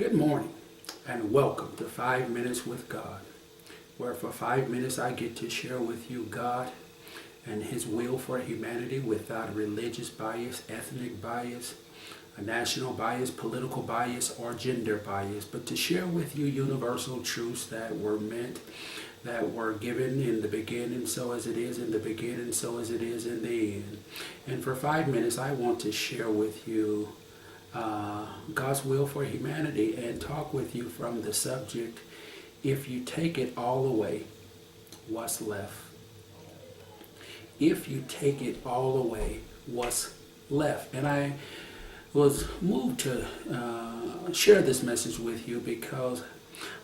Good morning and welcome to 5 Minutes with God, where for 5 minutes I get to share with you God and His will for humanity without religious bias, ethnic bias, a national bias, political bias, or gender bias, but to share with you universal truths that were given in the beginning, so as it is in the beginning, so as it is in the end. And for 5 minutes I want to share with you God's will for humanity and talk with you from the subject, if you take it all away, what's left? If you take it all away, what's left? And I was moved to share this message with you because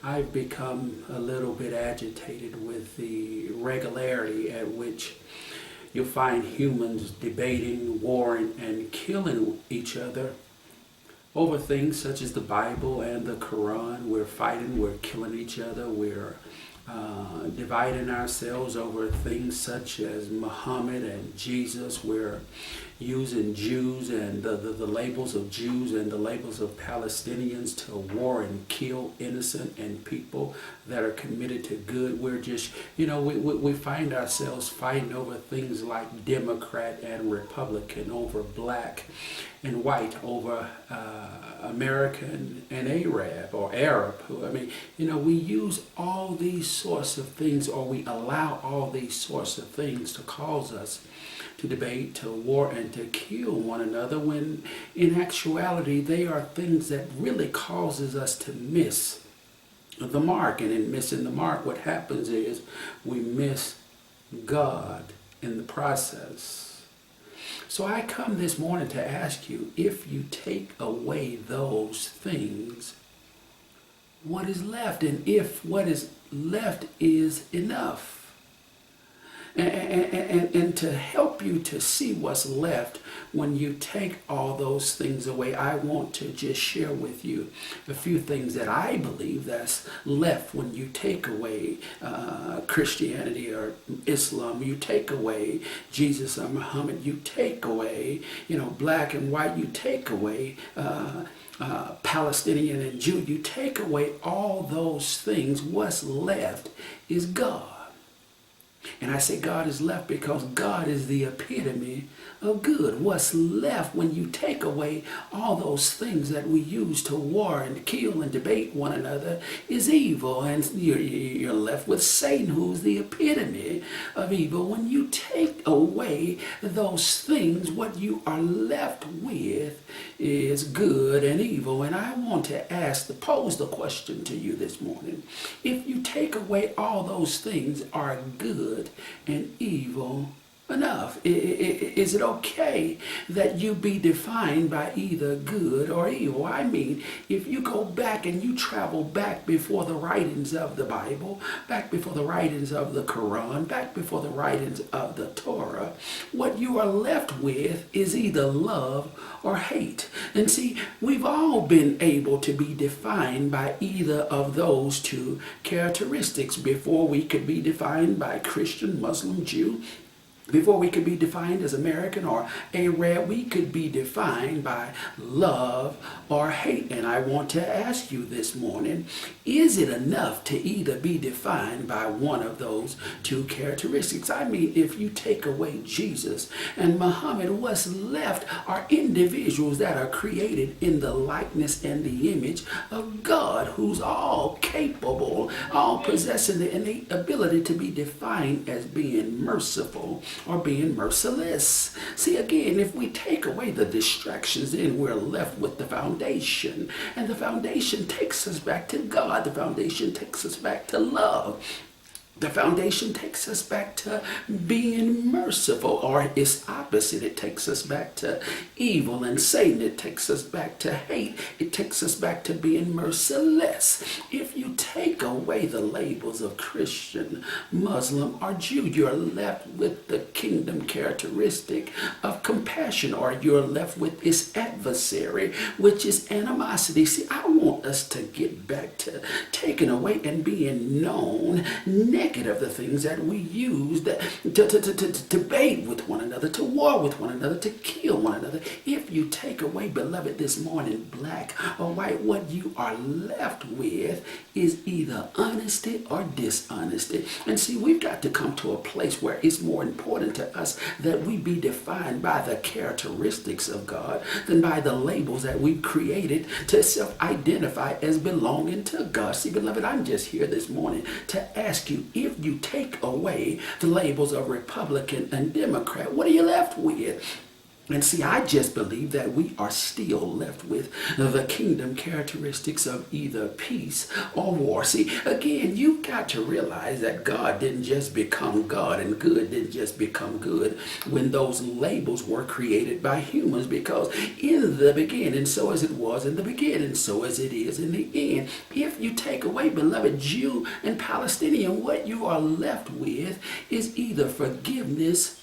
I've become a little bit agitated with the regularity at which you'll find humans debating, warring, and killing each other over things such as the Bible and the Quran. We're fighting, we're killing each other, we're dividing ourselves over things such as Muhammad and Jesus. We're using Jews and the labels of Jews and the labels of Palestinians to war and kill innocent and people that are committed to good. We're just, we find ourselves fighting over things like Democrat and Republican, over black and white, over American and Arab or Arab. We use all these sorts of things, or we allow all these sorts of things to cause us to debate, to war, and to kill one another, when in actuality they are things that really causes us to miss the mark. And in missing the mark, what happens is we miss God in the process. So I come this morning to ask you, if you take away those things, what is left? And if what is left is enough? And to help you to see what's left when you take all those things away, I want to just share with you a few things that I believe that's left when you take away Christianity or Islam, you take away Jesus or Muhammad, you take away, black and white, you take away Palestinian and Jew, you take away all those things. What's left is God. And I say God is left because God is the epitome of good. What's left when you take away all those things that we use to war and kill and debate one another is evil. And you're left with Satan, who's the epitome of evil. When you take away those things, what you are left with is good and evil. And I want to pose the question to you this morning. If you take away all those things, are good and evil enough? Is it okay that you be defined by either good or evil? I mean, if you go back and you travel back before the writings of the Bible, back before the writings of the Quran, back before the writings of the Torah, what you are left with is either love or hate. And see, we've all been able to be defined by either of those two characteristics before we could be defined by Christian, Muslim, Jew. Before we could be defined as American or Arab, we could be defined by love or hate. And I want to ask you this morning, is it enough to either be defined by one of those two characteristics? I mean, if you take away Jesus and Muhammad, what's left are individuals that are created in the likeness and the image of God, who's all capable, all possessing the innate ability to be defined as being merciful or being merciless. See, again, if we take away the distractions, then we're left with the foundation. And the foundation takes us back to God. The foundation takes us back to love. The foundation takes us back to being merciful, or its opposite. It takes us back to evil and Satan. It takes us back to hate. It takes us back to being merciless. If you take away the labels of Christian, Muslim, or Jew, you're left with the kingdom characteristic of compassion, or you're left with its adversary, which is animosity. See, I want us to get back to taking away and being known indicative of the things that we use to debate with one another, to war with one another, to kill one another. If you take away, beloved, this morning, black or white, what you are left with is either honesty or dishonesty. And see, we've got to come to a place where it's more important to us that we be defined by the characteristics of God than by the labels that we've created to self-identify as belonging to God. See, beloved, I'm just here this morning to ask you, if you take away the labels of Republican and Democrat, what are you left with? And see, I just believe that we are still left with the kingdom characteristics of either peace or war. See, again, you've got to realize that God didn't just become God and good didn't just become good when those labels were created by humans, because in the beginning, so as it was in the beginning, so as it is in the end. If you take away, beloved, Jew and Palestinian, what you are left with is either forgiveness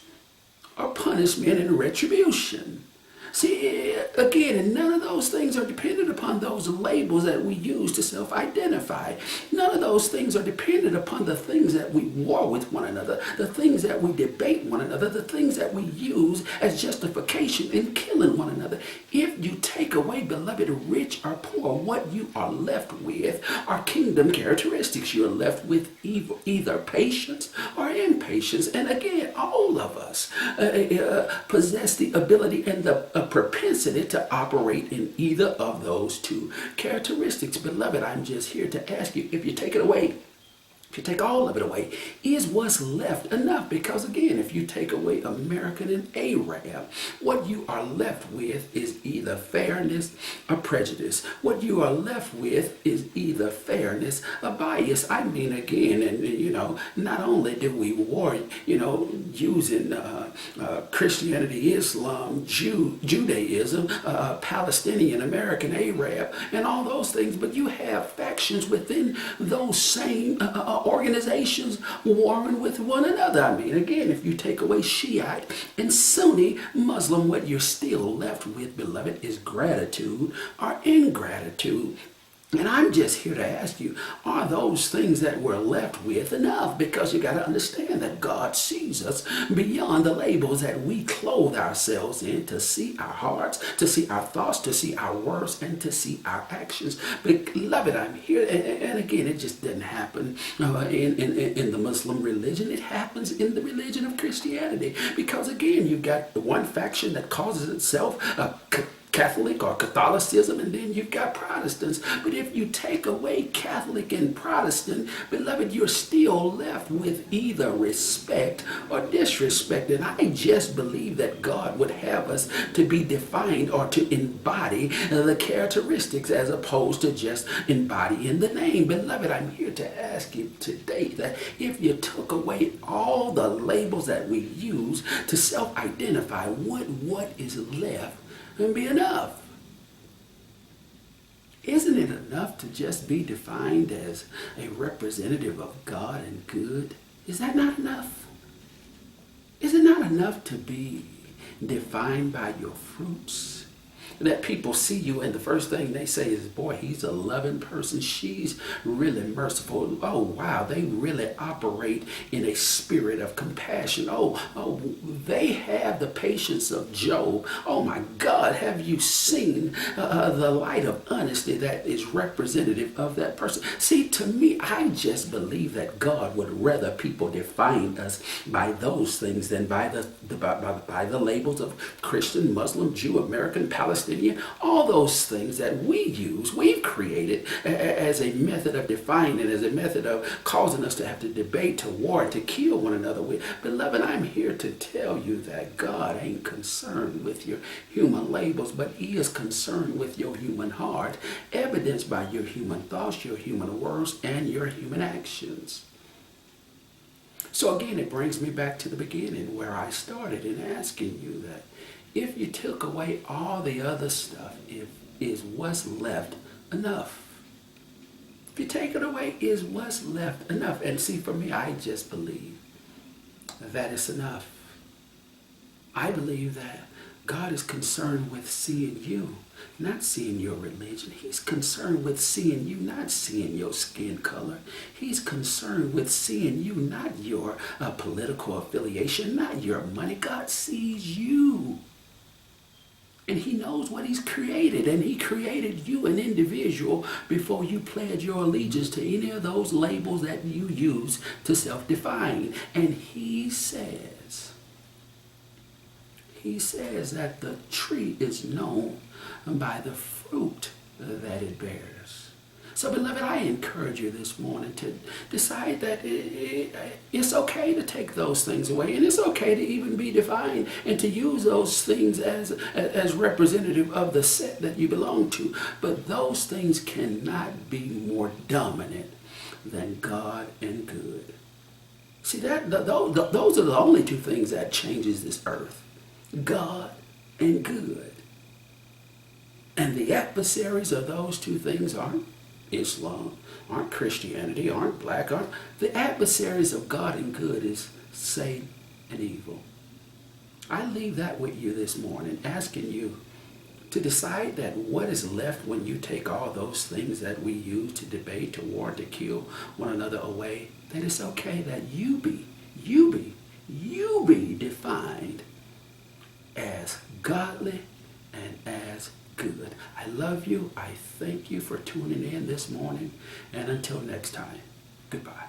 or punishment and retribution. See, again, none of those things are dependent upon those labels that we use to self-identify. None of those things are dependent upon the things that we war with one another, the things that we debate one another, the things that we use as justification in killing one another. If you take away, beloved, rich or poor, what you are left with are kingdom characteristics. You're left with either patience or impatience. And again, all of us possess the ability and the propensity to operate in either of those two characteristics. Beloved, I'm just here to ask you, if you take it away, if you take all of it away, is what's left enough? Because again, if you take away American and Arab, what you are left with is either fairness or prejudice. What you are left with is either fairness or bias. I mean, again, and not only do we war, using Christianity, Islam, Judaism, Palestinian, American, Arab, and all those things, but you have factions within those same organizations warring with one another. I mean, again, if you take away Shiite and Sunni Muslim, what you're still left with, beloved, is gratitude or ingratitude. And I'm just here to ask you, are those things that we're left with enough? Because you got to understand that God sees us beyond the labels that we clothe ourselves in, to see our hearts, to see our thoughts, to see our words, and to see our actions. Beloved, I'm here, and again, it just didn't happen in the Muslim religion. It happens in the religion of Christianity. Because again, you've got the one faction that causes itself Catholic or Catholicism, and then you've got Protestants. But if you take away Catholic and Protestant, beloved, you're still left with either respect or disrespect. And I just believe that God would have us to be defined or to embody the characteristics as opposed to just embodying the name. Beloved, I'm here to ask you today that if you took away all the labels that we use to self-identify, what is left and be enough? Isn't it enough to just be defined as a representative of God and good? Is that not enough? Is it not enough to be defined by your fruits? That people see you and the first thing they say is, boy, he's a loving person. She's really merciful. Oh, wow, they really operate in a spirit of compassion. Oh, they have the patience of Job. Oh, my God, have you seen the light of honesty that is representative of that person? See, to me, I just believe that God would rather people define us by those things than by the labels of Christian, Muslim, Jew, American, Palestinian, all those things that we've created as a method of defining, as a method of causing us to have to debate, to war, to kill one another with. Beloved, I'm here to tell you that God ain't concerned with your human labels, but he is concerned with your human heart, evidenced by your human thoughts, your human words, and your human actions. So again, it brings me back to the beginning where I started in asking you that if you took away all the other stuff, is what's left enough? If you take it away, is what's left enough? And see, for me, I just believe that it's enough. I believe that God is concerned with seeing you, not seeing your religion. He's concerned with seeing you, not seeing your skin color. He's concerned with seeing you, not your political affiliation, not your money. God sees you. And he knows what he's created. And he created you, an individual, before you pledge your allegiance to any of those labels that you use to self-define. And he says that the tree is known by the fruit that it bears. So, beloved, I encourage you this morning to decide that it's okay to take those things away, and it's okay to even be defined and to use those things as representative of the set that you belong to. But those things cannot be more dominant than God and good. See, those are the only two things that changes this earth. God and good. And the adversaries of those two things aren't Islam, aren't Christianity, aren't black, aren't. The adversaries of God and good is Satan and evil. I leave that with you this morning, asking you to decide that what is left when you take all those things that we use to debate, to war, to kill one another away, that it's okay that you be defined as godly and as good. I love you. I thank you for tuning in this morning. And until next time, goodbye.